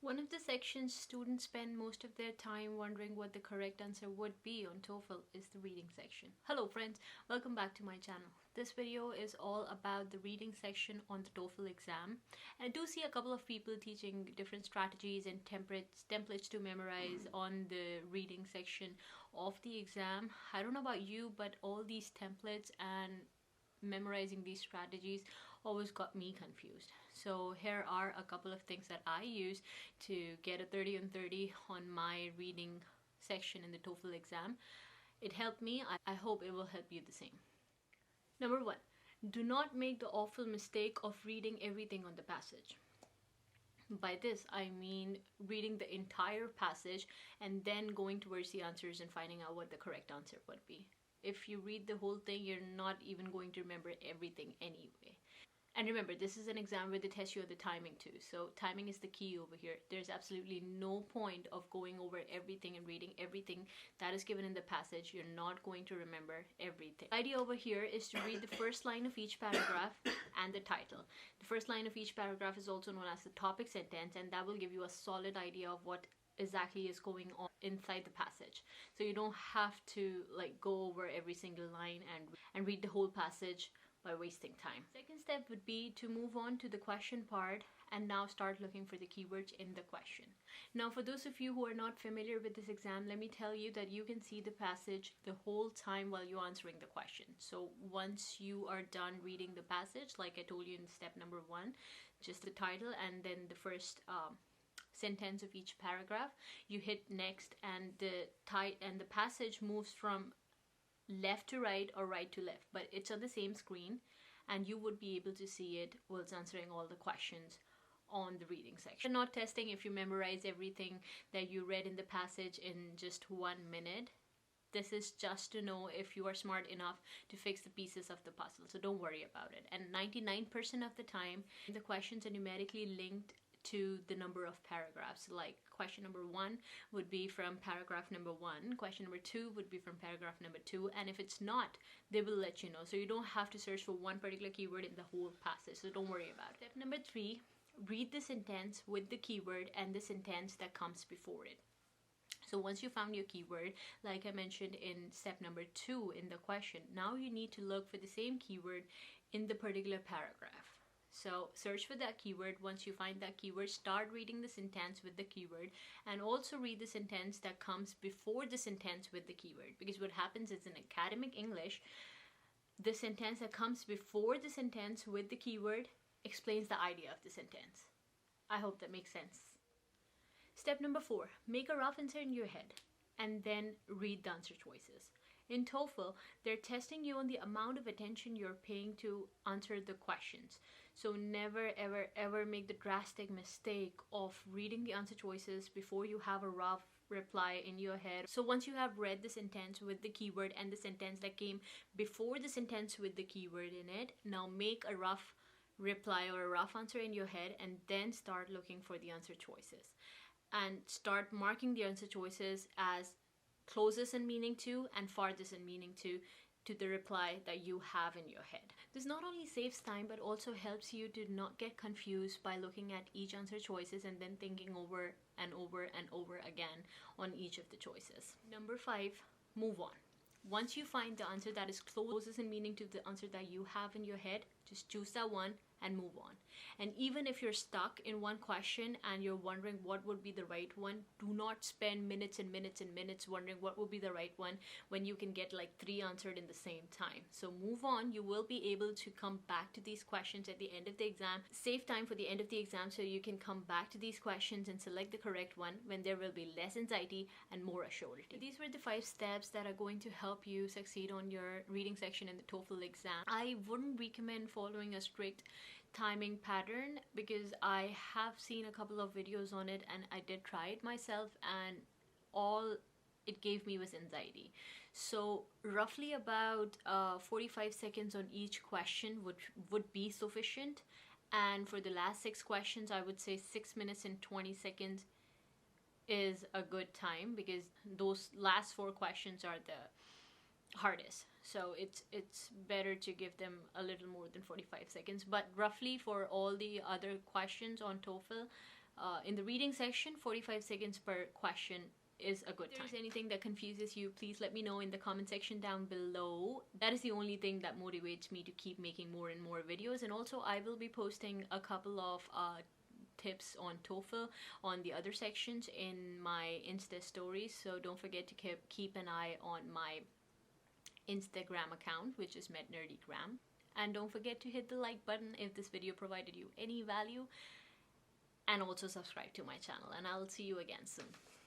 One of the sections students spend most of their time wondering what the correct answer would be on TOEFL is the reading section. Hello friends, welcome back to my channel. This video is all about the reading section on the TOEFL exam. And I do see a couple of people teaching different strategies and templates to memorize on the reading section of the exam. I don't know about you, but all these templates and memorizing these strategies always got me confused. So here are a couple of things that I use to get a 30 on 30 on my reading section in the TOEFL exam. It helped me. I hope it will help you the same. Number one, do not make the awful mistake of reading everything on the passage. By this, I mean reading the entire passage and then going towards the answers and finding out what the correct answer would be. If you read the whole thing, you're not even going to remember everything anyway. And remember, this is an exam where they test you at the timing too. So timing is the key over here. There's absolutely no point of going over everything and reading everything that is given in the passage. You're not going to remember everything. The idea over here is to read the first line of each paragraph and the title. The first line of each paragraph is also known as the topic sentence, and that will give you a solid idea of what exactly is going on inside the passage. So you don't have to go over every single line and read the whole passage by wasting time. Second step would be to move on to the question part and now start looking for the keywords in the question. Now for those of you who are not familiar with this exam, let me tell you that you can see the passage the whole time while you're answering the question. So once you are done reading the passage, like I told you in step number one, just the title and then the first sentence of each paragraph, you hit next and the passage moves from left to right or right to left, but it's on the same screen and you would be able to see it whilst answering all the questions on the reading section. We're not testing if you memorize everything that you read in the passage in just 1 minute. This is just to know if you are smart enough to fix the pieces of the puzzle, so don't worry about it. And 99% of the time the questions are numerically linked to the number of paragraphs. Like question number one would be from paragraph number 1, question number 2 would be from paragraph number 2, and if it's not, they will let you know. So you don't have to search for one particular keyword in the whole passage, so don't worry about it. Step number 3, read the sentence with the keyword and the sentence that comes before it. So once you found your keyword, like I mentioned in step number 2 in the question, now you need to look for the same keyword in the particular paragraph. So search for that keyword. Once you find that keyword, start reading the sentence with the keyword and also read the sentence that comes before the sentence with the keyword. Because what happens is in academic English, the sentence that comes before the sentence with the keyword explains the idea of the sentence. I hope that makes sense. Step number 4, make a rough answer in your head and then read the answer choices. In TOEFL, they're testing you on the amount of attention you're paying to answer the questions. So never ever ever make the drastic mistake of reading the answer choices before you have a rough reply in your head. So once you have read the sentence with the keyword and the sentence that came before the sentence with the keyword in it, now make a rough reply or a rough answer in your head and then start looking for the answer choices. And start marking the answer choices as closest in meaning to and farthest in meaning to the reply that you have in your head. This not only saves time but also helps you to not get confused by looking at each answer choices and then thinking over and over and over again on each of the choices. Number 5, move on. Once you find the answer that is closest in meaning to the answer that you have in your head, just choose that one and move on. And even if you're stuck in one question and you're wondering what would be the right one, do not spend minutes and minutes and minutes wondering what would be the right one when you can get like 3 answered in the same time. So move on. You will be able to come back to these questions at the end of the exam. Save time for the end of the exam so you can come back to these questions and select the correct one when there will be less anxiety and more assurity. These were the 5 steps that are going to help you succeed on your reading section in the TOEFL exam. I wouldn't recommend following a strict timing pattern because I have seen a couple of videos on it and I did try it myself and all it gave me was anxiety. So roughly about 45 seconds on each question would be sufficient, and for the last 6 questions I would say 6 minutes and 20 seconds is a good time because those last 4 questions are the hardest. So it's better to give them a little more than 45 seconds. But roughly for all the other questions on TOEFL, in the reading section, 45 seconds per question is a good time. If there's anything that confuses you, please let me know in the comment section down below. That is the only thing that motivates me to keep making more and more videos. And also I will be posting a couple of tips on TOEFL on the other sections in my Insta stories, so don't forget to keep an eye on my Instagram account, which is mednerdygram. And don't forget to hit the like button if this video provided you any value, and also subscribe to my channel, and I'll see you again soon.